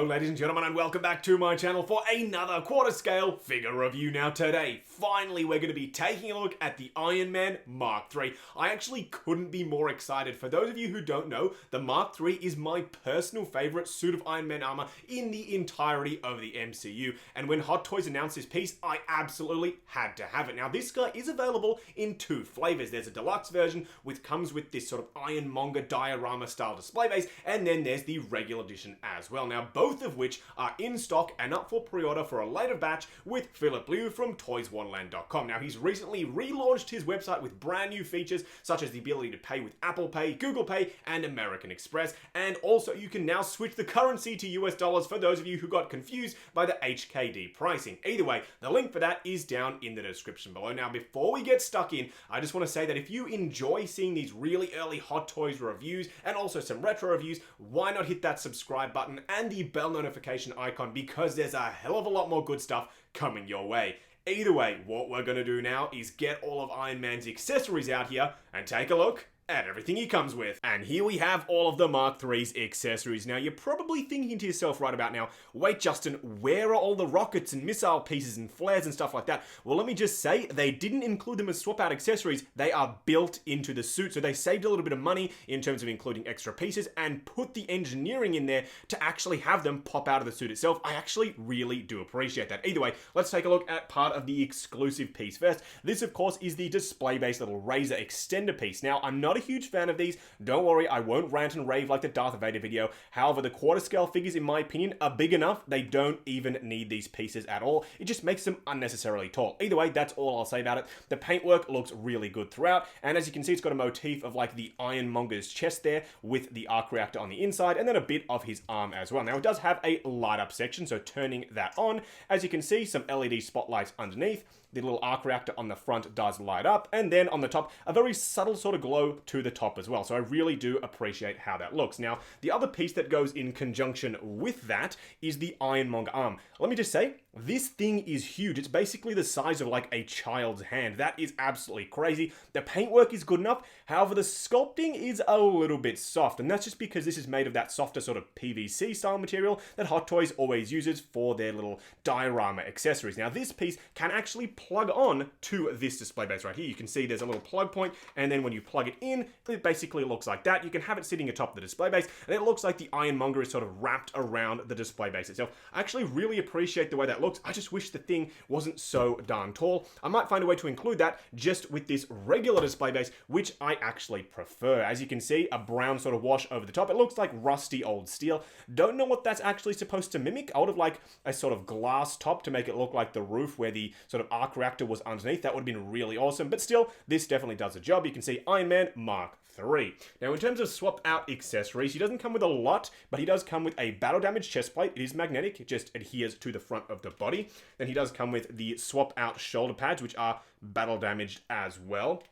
ladies and gentlemen, and welcome back to my channel for another quarter scale figure review. Now today, finally we're going to be taking a look at the Iron Man Mark III. I actually couldn't be more excited. For those of you who don't know, the Mark III is my personal favorite suit of Iron Man armor in the entirety of the MCU, and when Hot Toys announced this piece, I absolutely had to have it. Now this guy is available in two flavors. There's a deluxe version which comes with this sort of Ironmonger diorama style display base, and then there's the regular edition as well. Now both of which are in stock and up for pre-order for a later batch with Philip Liu from ToysOneland.com. Now he's recently relaunched his website with brand new features such as the ability to pay with Apple Pay, Google Pay, and American Express, and also you can now switch the currency to US dollars for those of you who got confused by the HKD pricing. Either way, the link for that is down in the description below. Now before we get stuck in, I just want to say that if you enjoy seeing these really early Hot Toys reviews and also some retro reviews, why not hit that subscribe button and the bell notification icon, because there's a hell of a lot more good stuff coming your way. Either way, what we're going to do now is get all of Iron Man's accessories out here and take a look at everything he comes with. And here we have all of the Mark III's accessories. Now you're probably thinking to yourself right about now, wait Justin, where are all the rockets and missile pieces and flares and stuff like that? Well, let me just say, they didn't include them as swap out accessories. They are built into the suit, so they saved a little bit of money in terms of including extra pieces and put the engineering in there to actually have them pop out of the suit itself. I actually really do appreciate that. Either way, let's take a look at part of the exclusive piece first. This of course is the display based little razor extender piece. Now I'm not a huge fan of these. Don't worry, I won't rant and rave like the Darth Vader video. However, the quarter scale figures, in my opinion, are big enough. They don't even need these pieces at all. It just makes them unnecessarily tall. Either way, that's all I'll say about it. The paintwork looks really good throughout, and as you can see, it's got a motif of like the Ironmonger's chest there with the arc reactor on the inside, and then a bit of his arm as well. Now, it does have a light up section, so turning that on, as you can see, some LED spotlights underneath. The little arc reactor on the front does light up, and then on the top, a very subtle sort of glow to the top as well. So I really do appreciate how that looks. Now, the other piece that goes in conjunction with that is the Ironmonger arm. Let me just say, this thing is huge. It's basically the size of like a child's hand. That is absolutely crazy. The paintwork is good enough. However, the sculpting is a little bit soft, and that's just because this is made of that softer sort of PVC style material that Hot Toys always uses for their little diorama accessories. Now, this piece can actually plug on to this display base right here. You can see there's a little plug point, and then when you plug it in, it basically looks like that. You can have it sitting atop the display base, and it looks like the Ironmonger is sort of wrapped around the display base itself. I actually really appreciate the way that looks. I just wish the thing wasn't so darn tall. I might find a way to include that just with this regular display base, which I actually prefer. As you can see, a brown sort of wash over the top. It looks like rusty old steel. Don't know what that's actually supposed to mimic. I would have liked a sort of glass top to make it look like the roof where the sort of arc reactor was underneath. That would have been really awesome, but still, this definitely does the job. You can see Iron Man Mark III. Now, in terms of swap out accessories, he doesn't come with a lot, but he does come with a battle damage chest plate. It is magnetic. It just adheres to the front of the body. Then he does come with the swap out shoulder pads, which are battle damaged as well.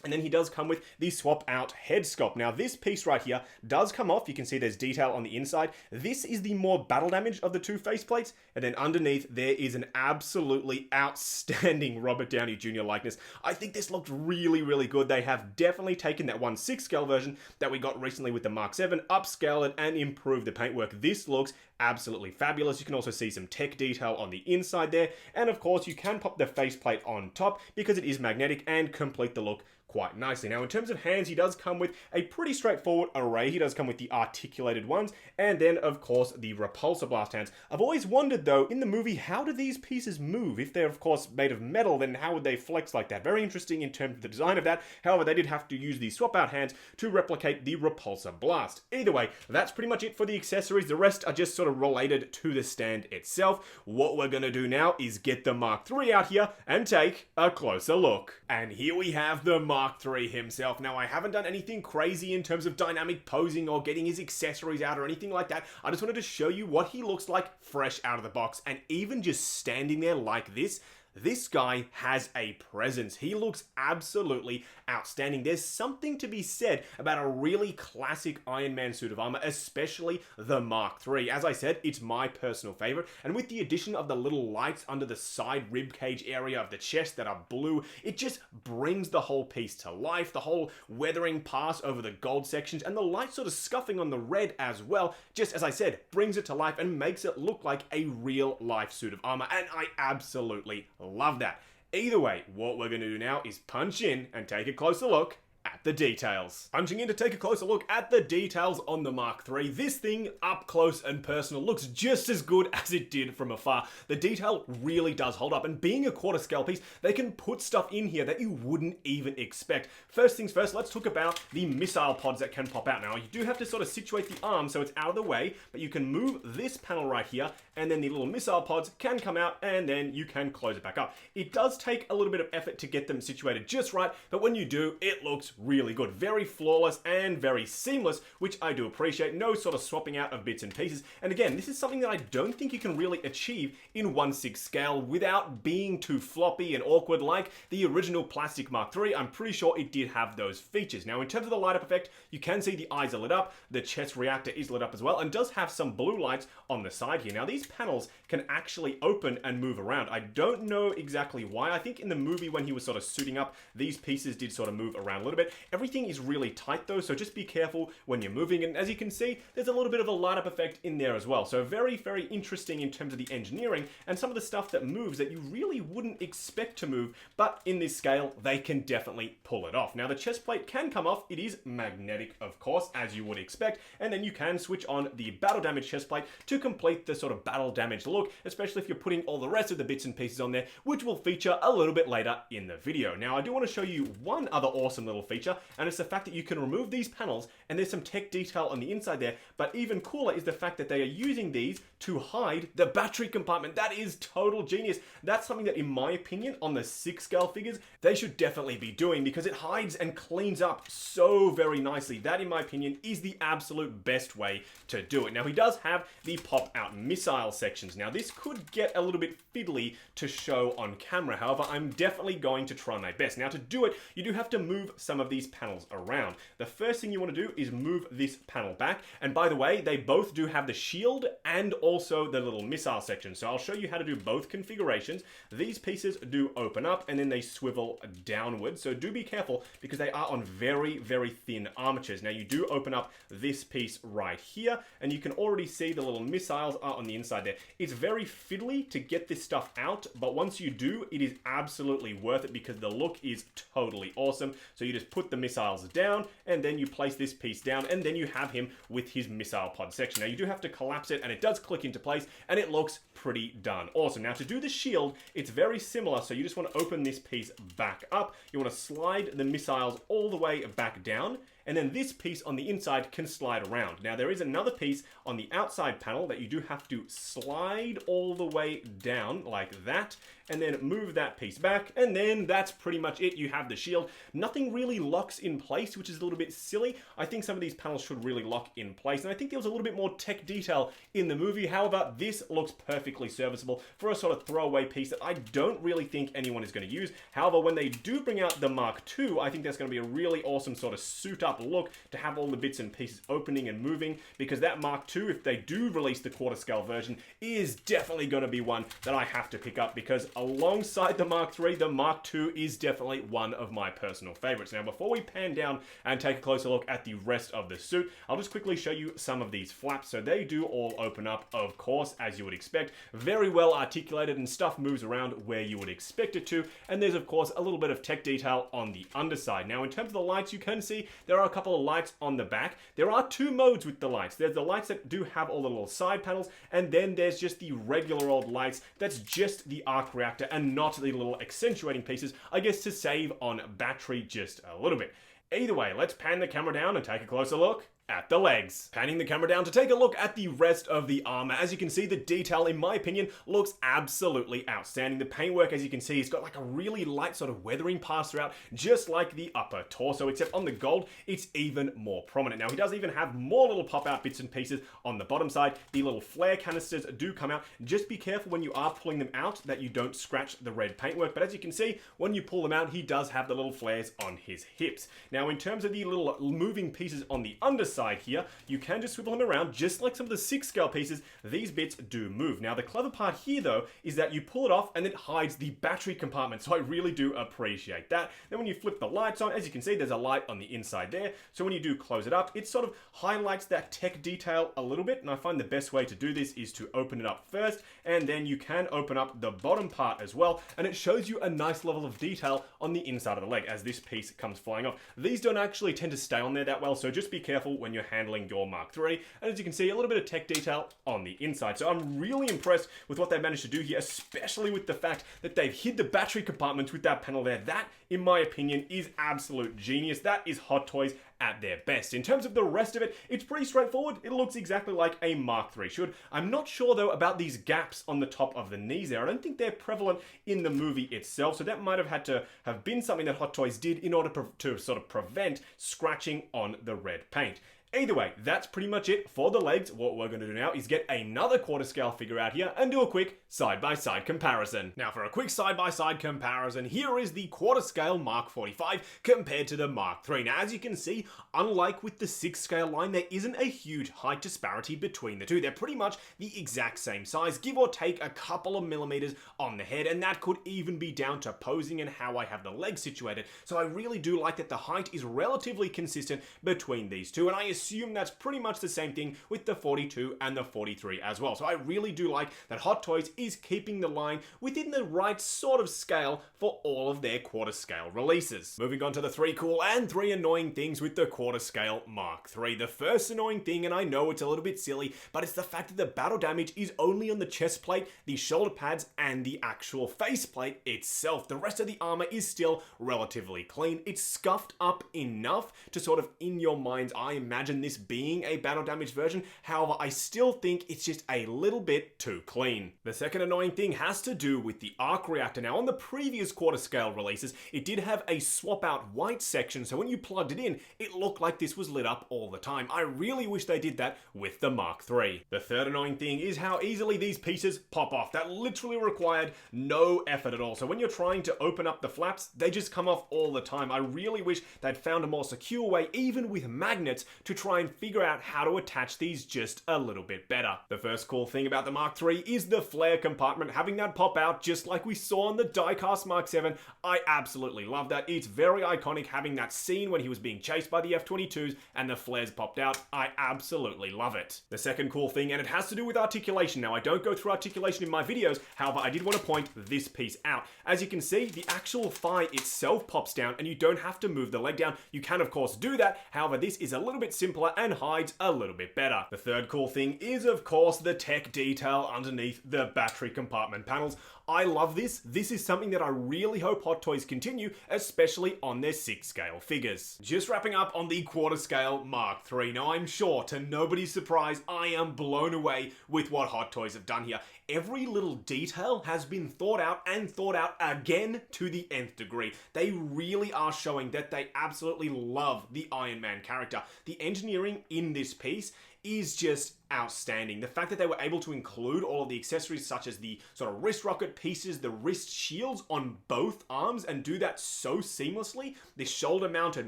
And then he does come with the swap out head sculpt. Now this piece right here does come off. You can see there's detail on the inside. This is the more battle damage of the two faceplates. And then underneath there is an absolutely outstanding Robert Downey Jr. likeness. I think this looked really, really good. They have definitely taken that 1/6 scale version that we got recently with the Mark VII, upscaled it and improved the paintwork. This looks absolutely fabulous. You can also see some tech detail on the inside there. And of course you can pop the faceplate on top because it is magnetic and complete the look quite nicely. Now, in terms of hands, he does come with a pretty straightforward array. He does come with the articulated ones, and then, of course, the repulsor blast hands. I've always wondered, though, in the movie, how do these pieces move? If they're, of course, made of metal, then how would they flex like that? Very interesting in terms of the design of that. However, they did have to use the swap-out hands to replicate the repulsor blast. Either way, that's pretty much it for the accessories. The rest are just sort of related to the stand itself. What we're going to do now is get the Mark III out here and take a closer look. And here we have the Mark III himself. Now, I haven't done anything crazy in terms of dynamic posing or getting his accessories out or anything like that. I just wanted to show you what he looks like fresh out of the box, and even just standing there like this, This guy has a presence. He looks absolutely outstanding. There's something to be said about a really classic Iron Man suit of armor, especially the Mark III. As I said, it's my personal favorite, and with the addition of the little lights under the side ribcage area of the chest that are blue, it just brings the whole piece to life. The whole weathering pass over the gold sections and the light sort of scuffing on the red as well, just as I said, brings it to life and makes it look like a real life suit of armor, and I absolutely love that. Either way, what we're going to do now is punch in and take a closer look at the details. Punching in to take a closer look at the details on the Mark III. This thing, up close and personal, looks just as good as it did from afar. The detail really does hold up, and being a quarter scale piece, they can put stuff in here that you wouldn't even expect. First things first, let's talk about the missile pods that can pop out. Now, you do have to sort of situate the arm so it's out of the way, but you can move this panel right here, and then the little missile pods can come out, and then you can close it back up. It does take a little bit of effort to get them situated just right, but when you do, it looks really good. Very flawless and very seamless, which I do appreciate. No sort of swapping out of bits and pieces. And again, this is something that I don't think you can really achieve in 1/6 scale without being too floppy and awkward like the original plastic Mark III. I'm pretty sure it did have those features. Now, in terms of the light up effect, you can see the eyes are lit up, the chest reactor is lit up as well, and does have some blue lights on the side here. Now, these panels can actually open and move around. I don't know exactly why. I think in the movie when he was sort of suiting up, these pieces did sort of move around a little bit. Everything is really tight though, so just be careful when you're moving. And as you can see, there's a little bit of a light up effect in there as well. So very, very interesting in terms of the engineering and some of the stuff that moves that you really wouldn't expect to move, but in this scale, they can definitely pull it off. Now, the chest plate can come off. It is magnetic, of course, as you would expect. And then you can switch on the battle damage chest plate to complete the sort of battle damage look, especially if you're putting all the rest of the bits and pieces on there, which will feature a little bit later in the video. Now, I do want to show you one other awesome little feature, and it's the fact that you can remove these panels and there's some tech detail on the inside there, but even cooler is the fact that they are using these to hide the battery compartment. That is total genius. That's something that, in my opinion, on the 6 scale figures, they should definitely be doing because it hides and cleans up so very nicely. That, in my opinion, is the absolute best way to do it. Now, he does have the pop-out missile sections. Now, this could get a little bit fiddly to show on camera. However, I'm definitely going to try my best. Now, to do it, you do have to move some of these panels around. The first thing you want to do is move this panel back. And by the way, they both do have the shield and also the little missile section. So I'll show you how to do both configurations. These pieces do open up and then they swivel downwards. So do be careful because they are on very, very thin armatures. Now, you do open up this piece right here and you can already see the little missiles are on the inside there. It's very fiddly to get this stuff out, but once you do, it is absolutely worth it because the look is totally awesome. So you just put the missiles down and then you place this piece down and then you have him with his missile pod section. Now, you do have to collapse it and it does click into place and it looks pretty darn awesome. Now, to do the shield, it's very similar. So you just want to open this piece back up. You want to slide the missiles all the way back down, and then this piece on the inside can slide around. Now, there is another piece on the outside panel that you do have to slide all the way down like that, and then move that piece back, and then that's pretty much it. You have the shield. Nothing really locks in place, which is a little bit silly. I think some of these panels should really lock in place, and I think there was a little bit more tech detail in the movie. However, this looks perfectly serviceable for a sort of throwaway piece that I don't really think anyone is going to use. However, when they do bring out the Mark II, I think that's going to be a really awesome sort of suit-up look to have all the bits and pieces opening and moving, because that Mark II, if they do release the quarter scale version, is definitely going to be one that I have to pick up because alongside the Mark III, the Mark II is definitely one of my personal favorites. Now, before we pan down and take a closer look at the rest of the suit, I'll just quickly show you some of these flaps. So they do all open up, of course, as you would expect. Very well articulated and stuff moves around where you would expect it to. And there's, of course, a little bit of tech detail on the underside. Now, in terms of the lights, you can see there are a couple of lights on the back. There are two modes with the lights. There's the lights that do have all the little side panels, and then there's just the regular old lights that's just the arc reactor and not the little accentuating pieces, I guess, to save on battery just a little bit. Either way, let's pan the camera down and take a closer look at the legs. Panning the camera down to take a look at the rest of the armor. As you can see, the detail, in my opinion, looks absolutely outstanding. The paintwork, as you can see, has got like a really light sort of weathering pass throughout, just like the upper torso, except on the gold, it's even more prominent. Now, he does even have more little pop-out bits and pieces on the bottom side. The little flare canisters do come out. Just be careful when you are pulling them out that you don't scratch the red paintwork. But as you can see, when you pull them out, he does have the little flares on his hips. Now, in terms of the little moving pieces on the underside here, you can just swivel them around just like some of the 6 scale pieces. These bits do move. Now, the clever part here though is that you pull it off and it hides the battery compartment, so I really do appreciate that. Then when you flip the lights on, as you can see, there's a light on the inside there, so when you do close it up, it sort of highlights that tech detail a little bit, and I find the best way to do this is to open it up first, and then you can open up the bottom part as well, and it shows you a nice level of detail on the inside of the leg as this piece comes flying off. These don't actually tend to stay on there that well, so just be careful when you're handling your Mark III. And as you can see, a little bit of tech detail on the inside. So I'm really impressed with what they managed to do here, especially with the fact that they've hid the battery compartment with that panel there. That, in my opinion, is absolute genius. That is Hot Toys at their best. In terms of the rest of it, it's pretty straightforward. It looks exactly like a Mark III should. I'm not sure though about these gaps on the top of the knees there. I don't think they're prevalent in the movie itself, so that might have had to have been something that Hot Toys did in order to sort of prevent scratching on the red paint. Either way, that's pretty much it for the legs. What we're going to do now is get another quarter scale figure out here and do a quick side-by-side comparison. Now, for a quick side-by-side comparison, here is the quarter scale Mark 45 compared to the Mark III. Now, as you can see, unlike with the 6 scale line, there isn't a huge height disparity between the two. They're pretty much the exact same size, give or take a couple of millimeters on the head, and that could even be down to posing and how I have the legs situated. So I really do like that the height is relatively consistent between these two, and I assume that's pretty much the same thing with the 42 and the 43 as well. So I really do like that Hot Toys is keeping the line within the right sort of scale for all of their quarter scale releases. Moving on to the 3 cool and 3 annoying things with the quarter scale Mark III. The first annoying thing, and I know it's a little bit silly, but it's the fact that the battle damage is only on the chest plate, the shoulder pads, and the actual face plate itself. The rest of the armor is still relatively clean. It's scuffed up enough to sort of, in your mind's eye, imagine this being a battle damage version. However, I still think it's just a little bit too clean. The second annoying thing has to do with the arc reactor. Now, on the previous quarter scale releases, it did have a swap out white section, so when you plugged it in, it looked like this was lit up all the time. I really wish they did that with the Mark III. The third annoying thing is how easily these pieces pop off. That literally required no effort at all. So when you're trying to open up the flaps, they just come off all the time. I really wish they'd found a more secure way, even with magnets, to try and figure out how to attach these just a little bit better. The first cool thing about the Mark III is the flare compartment, having that pop out just like we saw on the diecast Mark VII. I absolutely love that. It's very iconic, having that scene when he was being chased by the F-22s and the flares popped out. I absolutely love it. The second cool thing, and it has to do with articulation. Now, I don't go through articulation in my videos, however, I did want to point this piece out. As you can see, the actual thigh itself pops down and you don't have to move the leg down. You can, of course, do that. However, this is a little bit simpler and hides a little bit better. The third cool thing is, of course, the tech detail underneath the battery compartment panels. I love this. This is something that I really hope Hot Toys continue, especially on their 6 scale figures. Just wrapping up on the quarter scale Mark III. Now, I'm sure, to nobody's surprise, I am blown away with what Hot Toys have done here. Every little detail has been thought out and thought out again to the nth degree. They really are showing that they absolutely love the Iron Man character. The engineering in this piece is just outstanding. The fact that they were able to include all of the accessories such as the sort of wrist rocket pieces, the wrist shields on both arms, and do that so seamlessly, the shoulder mounted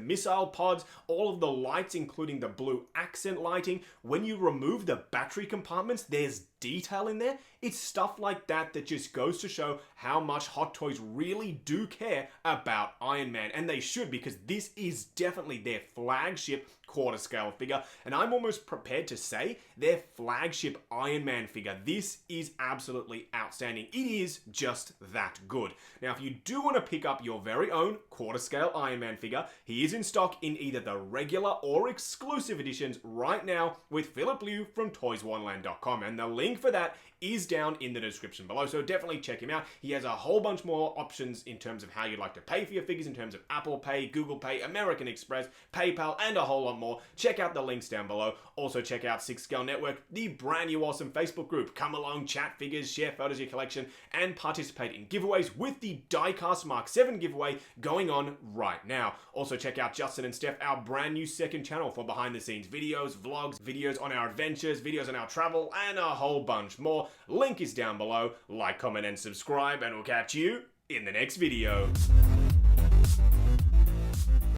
missile pods, all of the lights including the blue accent lighting. When you remove the battery compartments, there's detail in there. It's stuff like that that just goes to show how much Hot Toys really do care about Iron Man, and they should, because this is definitely their flagship quarter scale figure, and I'm almost prepared to say their flagship Iron Man figure. This is absolutely outstanding. It is just that good. Now, if you do want to pick up your very own quarter scale Iron Man figure, he is in stock in either the regular or exclusive editions right now with Philip Liu from ToysWonderland.com, and the link link for that is down in the description below, so definitely check him out. He has a whole bunch more options in terms of how you'd like to pay for your figures, in terms of Apple Pay, Google Pay, American Express, PayPal, and a whole lot more. Check out the links down below. Also check out 6 Scale Network, the brand new awesome Facebook group. Come along, chat figures, share photos of your collection, and participate in giveaways with the Diecast Mark 7 giveaway going on right now. Also check out Justin and Steph, our brand new second channel for behind the scenes videos, vlogs, videos on our adventures, videos on our travel, and a whole bunch more. Link is down below. Like, comment, and subscribe, and we'll catch you in the next video.